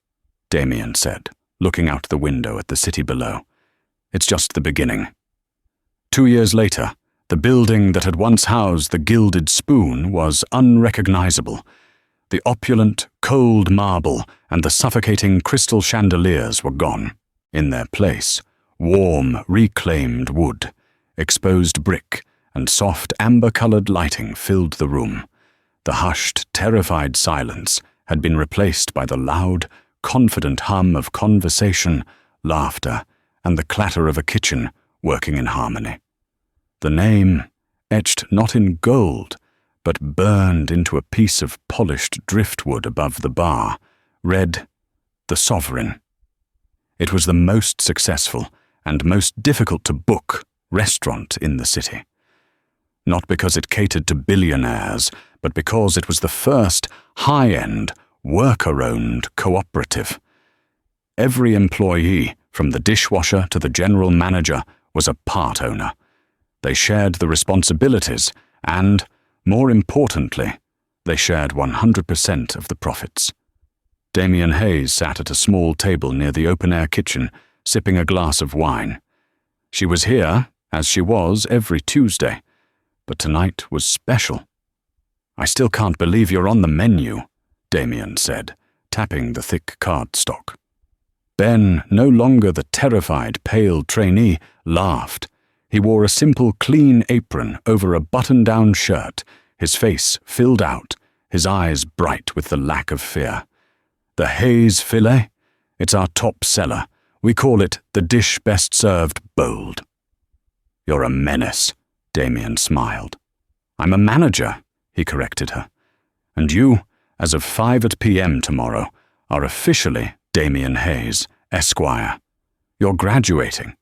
Damien said, looking out the window at the city below. "It's just the beginning." 2 years later, the building that had once housed the Gilded Spoon was unrecognizable. The opulent, cold marble and the suffocating crystal chandeliers were gone. In their place, warm, reclaimed wood, exposed brick, and soft amber-colored lighting filled the room. The hushed, terrified silence had been replaced by the loud, confident hum of conversation, laughter, and the clatter of a kitchen working in harmony. The name, etched not in gold, but burned into a piece of polished driftwood above the bar, read, "The Sovereign." It was the most successful and most difficult to book restaurant in the city. Not because it catered to billionaires, but because it was the first high-end, worker-owned cooperative. Every employee, from the dishwasher to the general manager, was a part owner. They shared the responsibilities and, more importantly, They shared 100% of the profits. Damien Hayes sat at a small table near the open-air kitchen, sipping a glass of wine. She was here, as she was every Tuesday, but tonight was special. "I still can't believe you're on the menu," Damien said, tapping the thick cardstock. Ben, no longer the terrified, pale trainee, laughed. He wore a simple, clean apron over a button-down shirt, his face filled out, his eyes bright with the lack of fear. "The Hayes filet? It's our top seller. We call it the dish best served bold." "You're a menace," Damien smiled. "I'm a manager," he corrected her. "And you, as of 5 p.m. tomorrow, are officially Damien Hayes, Esquire. You're graduating.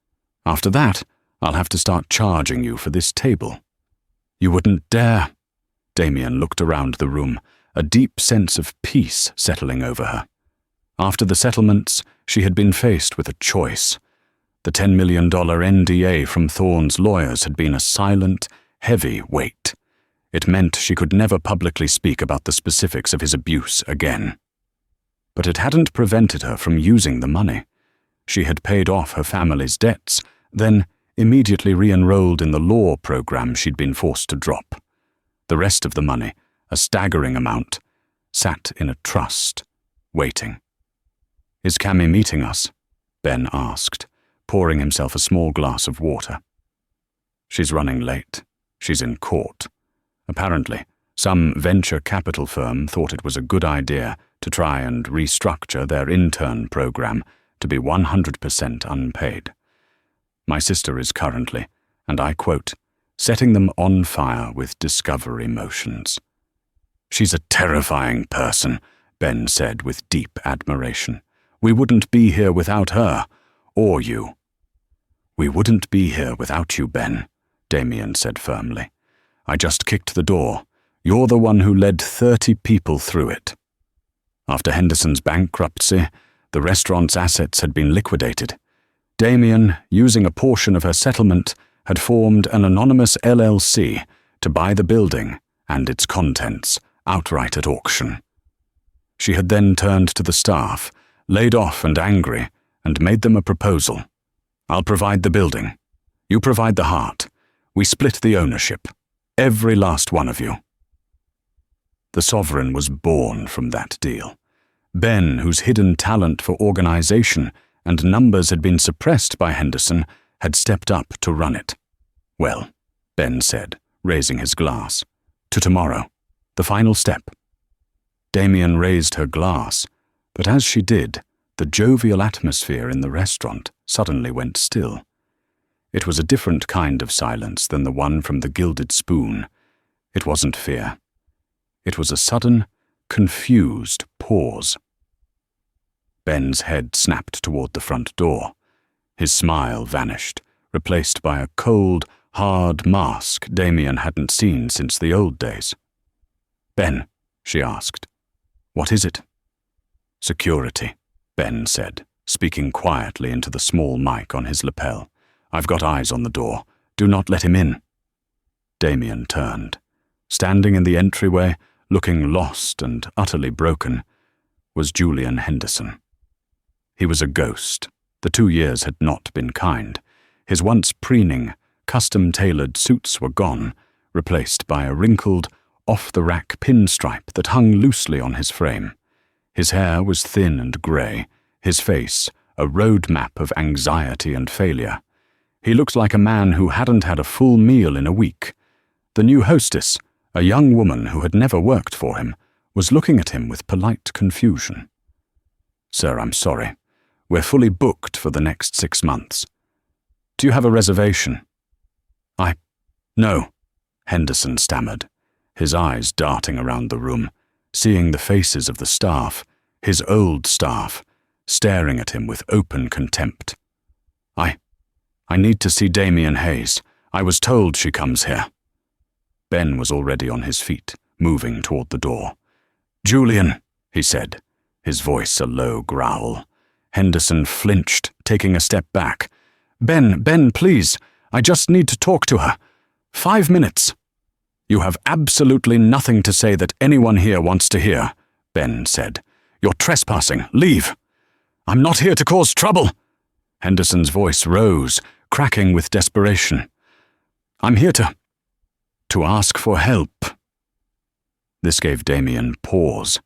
After that, I'll have to start charging you for this table." "You wouldn't dare." Damien looked around the room, a deep sense of peace settling over her. After the settlements, she had been faced with a choice. The $10 million NDA from Thorne's lawyers had been a silent, heavy weight. It meant she could never publicly speak about the specifics of his abuse again. But it hadn't prevented her from using the money. She had paid off her family's debts, then immediately re-enrolled in the law program she'd been forced to drop. The rest of the money, a staggering amount, sat in a trust, waiting. "Is Cammy meeting us?" Ben asked, pouring himself a small glass of water. "She's running late. She's in court. Apparently, some venture capital firm thought it was a good idea to try and restructure their intern program to be 100% unpaid. My sister is currently, and I quote, setting them on fire with discovery motions." "She's a terrifying person," Ben said with deep admiration. "We wouldn't be here without her, or you." "We wouldn't be here without you, Ben," Damien said firmly. "I just kicked the door. You're the one who led 30 people through it." After Henderson's bankruptcy, the restaurant's assets had been liquidated. Damien, using a portion of her settlement, had formed an anonymous LLC to buy the building and its contents outright at auction. She had then turned to the staff, laid off and angry, and made them a proposal. "I'll provide the building. You provide the heart. We split the ownership. Every last one of you." The Sovereign was born from that deal. Ben, whose hidden talent for organization and numbers had been suppressed by Henderson, had stepped up to run it. "Well," Ben said, raising his glass, "to tomorrow, the final step." Damien raised her glass, but as she did, the jovial atmosphere in the restaurant suddenly went still. It was a different kind of silence than the one from the Gilded Spoon. It wasn't fear. It was a sudden, confused pause. Ben's head snapped toward the front door. His smile vanished, replaced by a cold, hard mask Damien hadn't seen since the old days. "Ben," she asked, "what is it?" "Security," Ben said, speaking quietly into the small mic on his lapel. "I've got eyes on the door. Do not let him in." Damien turned. Standing in the entryway, looking lost and utterly broken, was Julian Henderson. He was a ghost. The 2 years had not been kind. His once preening, custom-tailored suits were gone, replaced by a wrinkled, off-the-rack pinstripe that hung loosely on his frame. His hair was thin and grey, his face a road-map of anxiety and failure. He looked like a man who hadn't had a full meal in a week. The new hostess, a young woman who had never worked for him, was looking at him with polite confusion. "Sir, I'm sorry. We're fully booked for the next 6 months. Do you have a reservation?" No," Henderson stammered, his eyes darting around the room, seeing the faces of the staff, his old staff, staring at him with open contempt. I need to see Damien Hayes. I was told she comes here." Ben was already on his feet, moving toward the door. "Julian," he said, his voice a low growl. Henderson flinched, taking a step back. Ben, please. I just need to talk to her. 5 minutes." You have absolutely nothing to say that anyone here wants to hear, Ben said. You're trespassing. Leave. I'm not here to cause trouble. Henderson's voice rose, cracking with desperation. I'm here to ask for help. This gave Damien pause.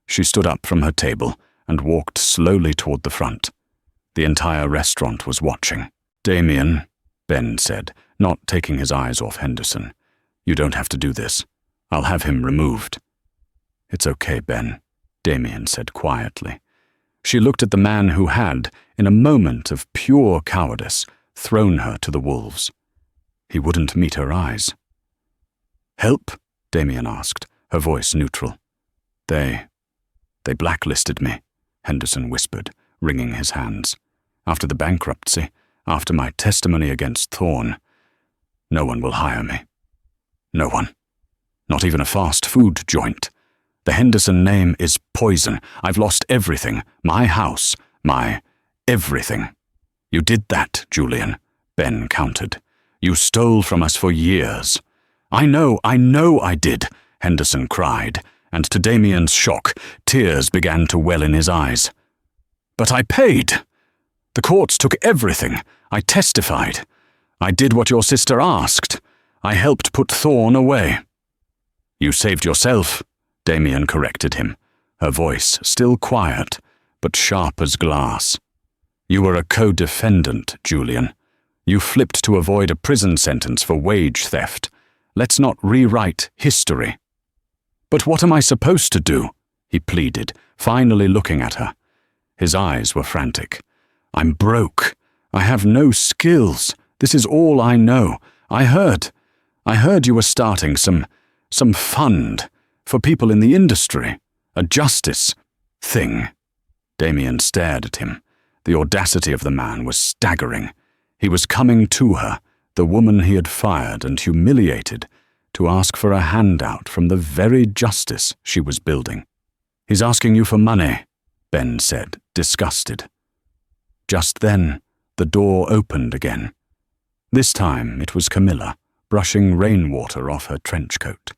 She stood up from her table and walked slowly toward the front. The entire restaurant was watching. Damien, Ben said, not taking his eyes off Henderson. You don't have to do this. I'll have him removed. It's okay, Ben, Damien said quietly. She looked at the man who had, in a moment of pure cowardice, thrown her to the wolves. He wouldn't meet her eyes. Help? Damien asked, her voice neutral. They blacklisted me, Henderson whispered, wringing his hands. After the bankruptcy, after my testimony against Thorne, no one will hire me. No one. Not even a fast food joint. The Henderson name is poison. I've lost everything. My house. My everything. You did that, Julian, Ben countered. You stole from us for years. I know I did, Henderson cried, and to Damien's shock, tears began to well in his eyes. But I paid. The courts took everything. I testified. I did what your sister asked. I helped put Thorne away. You saved yourself, Damien corrected him, her voice still quiet, but sharp as glass. You were a co-defendant, Julian. You flipped to avoid a prison sentence for wage theft. Let's not rewrite history. But what am I supposed to do? He pleaded, finally looking at her. His eyes were frantic. I'm broke. I have no skills. This is all I know. I heard you were starting some fund for people in the industry, a justice thing. Damien stared at him. The audacity of the man was staggering. He was coming to her, the woman he had fired and humiliated, to ask for a handout from the very justice she was building. He's asking you for money, Ben said, disgusted. Just then, the door opened again. This time it was Camilla, brushing rainwater off her trench coat.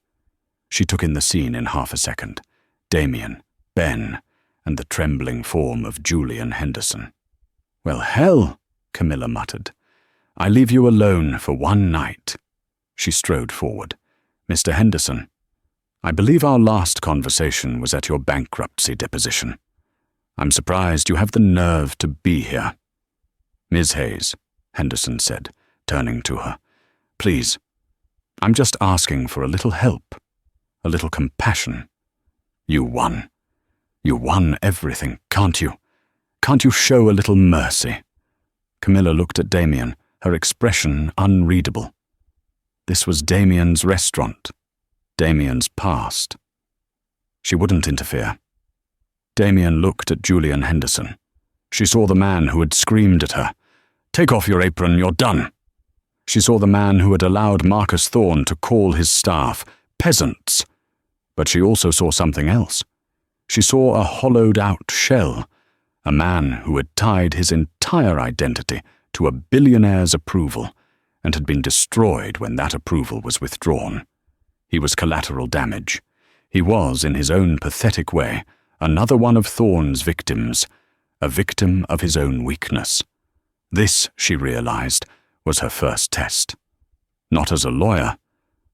She took in the scene in half a second. Damien, Ben, and the trembling form of Julian Henderson. Well, hell, Camilla muttered. I leave you alone for one night. She strode forward. Mr. Henderson, I believe our last conversation was at your bankruptcy deposition. I'm surprised you have the nerve to be here. Ms. Hayes, Henderson said, turning to her. Please, I'm just asking for a little help, a little compassion. You won. You won everything, can't you? Can't you show a little mercy? Camilla looked at Damien, her expression unreadable. This was Damien's restaurant, Damien's past. She wouldn't interfere. Damien looked at Julian Henderson. She saw the man who had screamed at her, Take off your apron, you're done. She saw the man who had allowed Marcus Thorne to call his staff peasants. But she also saw something else. She saw a hollowed-out shell, a man who had tied his entire identity to a billionaire's approval and had been destroyed when that approval was withdrawn. He was collateral damage. He was, in his own pathetic way, another one of Thorne's victims, a victim of his own weakness. This, she realized, was her first test. Not as a lawyer,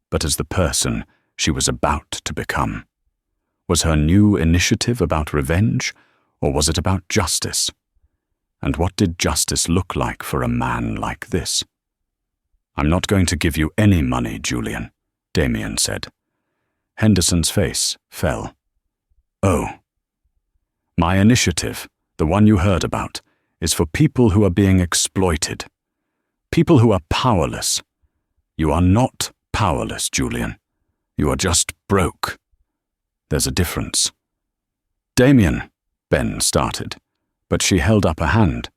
but as the person she was about to become. Was her new initiative about revenge, or was it about justice? And what did justice look like for a man like this? I'm not going to give you any money, Julian, Damien said. Henderson's face fell. Oh. My initiative, the one you heard about, is for people who are being exploited. People who are powerless. You are not powerless, Julian. You are just broke. There's a difference. Damien, Ben started, but she held up a hand.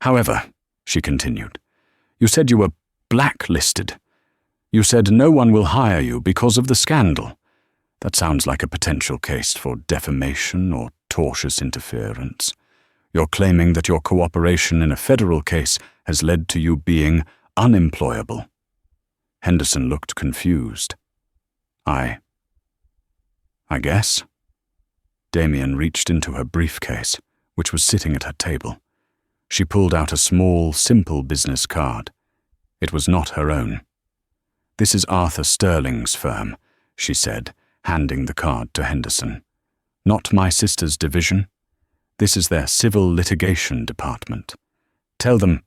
However, she continued, you said you were blacklisted. You said no one will hire you because of the scandal. That sounds like a potential case for defamation or tortious interference. You're claiming that your cooperation in a federal case has led to you being unemployable. Henderson looked confused. I guess. Damien reached into her briefcase, which was sitting at her table. She pulled out a small, simple business card. It was not her own. "This is Arthur Sterling's firm," she said, handing the card to Henderson. "Not my sister's division. This is their civil litigation department. Tell them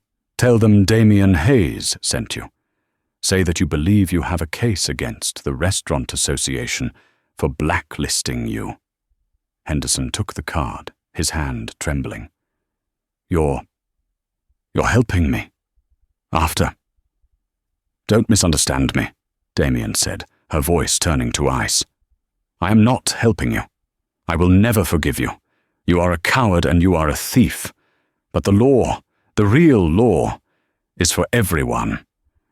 Damien Hayes sent you. Say that you believe you have a case against the Restaurant Association for blacklisting you." Henderson took the card, his hand trembling. You're helping me. After. Don't misunderstand me, Damien said, her voice turning to ice. I am not helping you. I will never forgive you. You are a coward and you are a thief. But the law, the real law, is for everyone.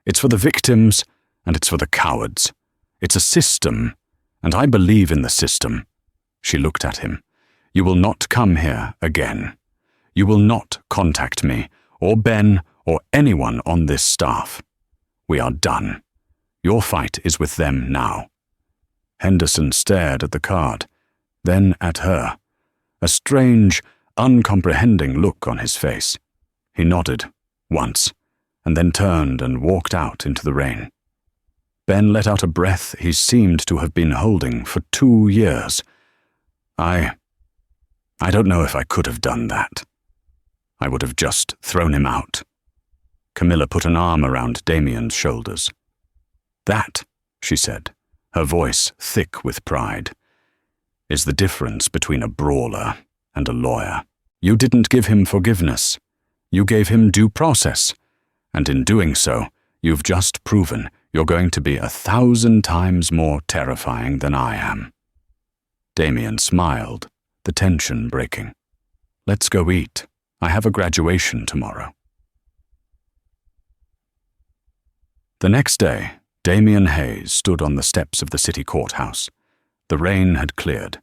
It's for the victims and it's for the cowards. It's a system, and I believe in the system. She looked at him. You will not come here again. You will not contact me, or Ben, or anyone on this staff. We are done. Your fight is with them now. Henderson stared at the card, then at her, a strange, uncomprehending look on his face. He nodded, once, and then turned and walked out into the rain. Ben let out a breath he seemed to have been holding for 2 years. I don't know if I could have done that. I would have just thrown him out. Camilla put an arm around Damien's shoulders. That, she said, her voice thick with pride, is the difference between a brawler and a lawyer. You didn't give him forgiveness. You gave him due process. And in doing so, you've just proven you're going to be 1,000 times more terrifying than I am. Damien smiled, the tension breaking. Let's go eat. I have a graduation tomorrow. The next day, Damien Hayes stood on the steps of the city courthouse. The rain had cleared.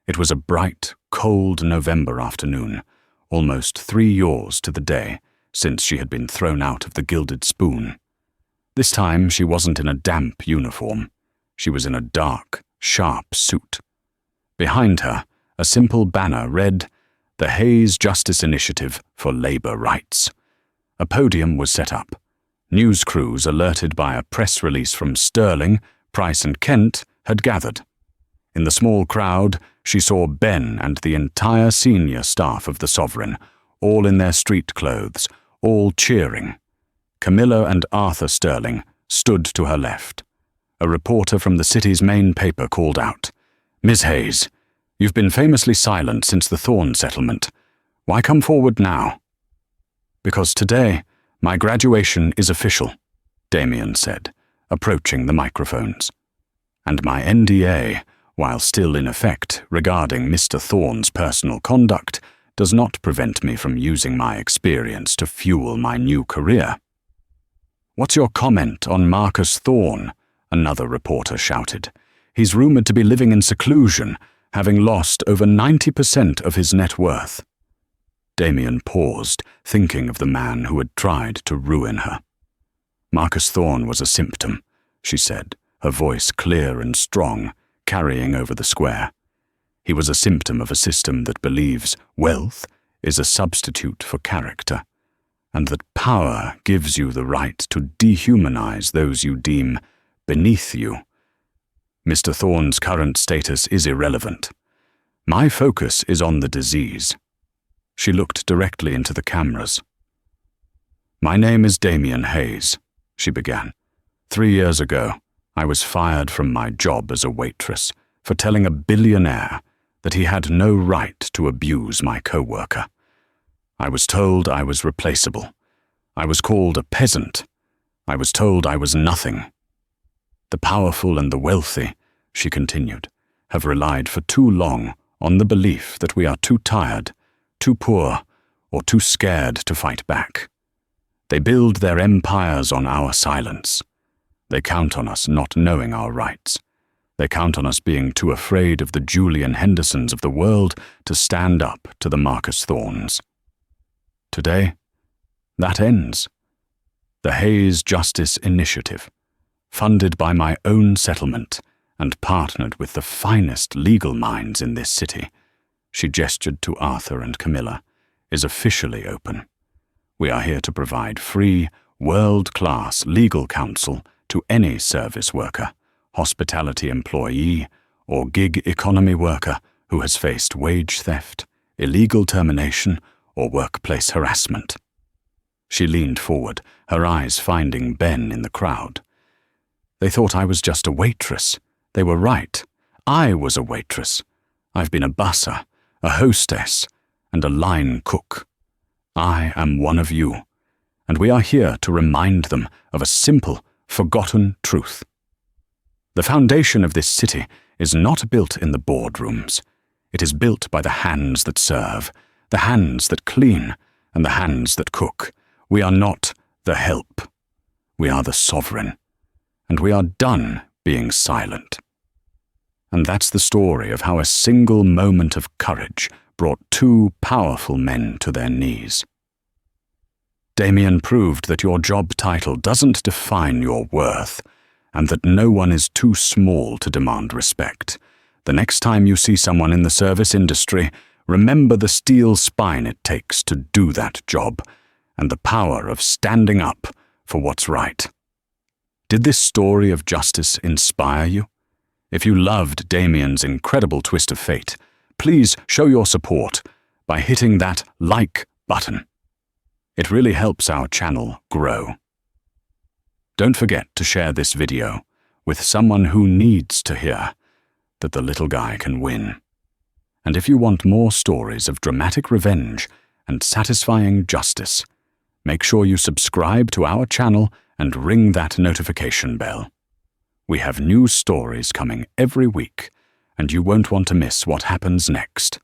It was a bright, cold November afternoon, almost 3 years to the day since she had been thrown out of the Gilded Spoon. This time she wasn't in a damp uniform. She was in a dark, sharp suit. Behind her, a simple banner read, "The Hayes Justice Initiative for Labor Rights." A podium was set up. News crews, alerted by a press release from Sterling, Price and Kent, had gathered. In the small crowd, she saw Ben and the entire senior staff of the Sovereign, all in their street clothes, all cheering. Camilla and Arthur Sterling stood to her left. A reporter from the city's main paper called out, "Ms. Hayes, you've been famously silent since the Thorne settlement. Why come forward now?" "Because today, my graduation is official," Damien said, approaching the microphones. "And my NDA, while still in effect regarding Mr. Thorne's personal conduct, does not prevent me from using my experience to fuel my new career." "What's your comment on Marcus Thorne?" another reporter shouted. "He's rumored to be living in seclusion, having lost over 90% of his net worth." Damien paused, thinking of the man who had tried to ruin her. "Marcus Thorne was a symptom," she said, her voice clear and strong, carrying over the square. "He was a symptom of a system that believes wealth is a substitute for character, and that power gives you the right to dehumanize those you deem beneath you. Mr. Thorne's current status is irrelevant. My focus is on the disease." She looked directly into the cameras. "My name is Damien Hayes," she began. 3 years ago, I was fired from my job as a waitress for telling a billionaire that he had no right to abuse my co-worker. I was told I was replaceable. I was called a peasant. I was told I was nothing. The powerful and the wealthy, she continued, have relied for too long on the belief that we are too tired, too poor, or too scared to fight back. They build their empires on our silence. They count on us not knowing our rights. They count on us being too afraid of the Julian Hendersons of the world to stand up to the Marcus Thornes. Today, that ends. The Hayes Justice Initiative, funded by my own settlement and partnered with the finest legal minds in this city," she gestured to Arthur and Camilla, "is officially open. We are here to provide free, world-class legal counsel to any service worker, hospitality employee, or gig economy worker who has faced wage theft, illegal termination, or workplace harassment." She leaned forward, her eyes finding Ben in the crowd. "They thought I was just a waitress. They were right. I was a waitress. I've been a busser, a hostess, and a line cook. I am one of you, and we are here to remind them of a simple, forgotten truth. The foundation of this city is not built in the boardrooms. It is built by the hands that serve, the hands that clean, and the hands that cook. We are not the help. We are the sovereign, and we are done being silent." And that's the story of how a single moment of courage brought two powerful men to their knees. Damien proved that your job title doesn't define your worth, and that no one is too small to demand respect. The next time you see someone in the service industry, remember the steel spine it takes to do that job, and the power of standing up for what's right. Did this story of justice inspire you? If you loved Damien's incredible twist of fate, please show your support by hitting that like button. It really helps our channel grow. Don't forget to share this video with someone who needs to hear that the little guy can win. And if you want more stories of dramatic revenge and satisfying justice, make sure you subscribe to our channel and ring that notification bell. We have new stories coming every week, and you won't want to miss what happens next.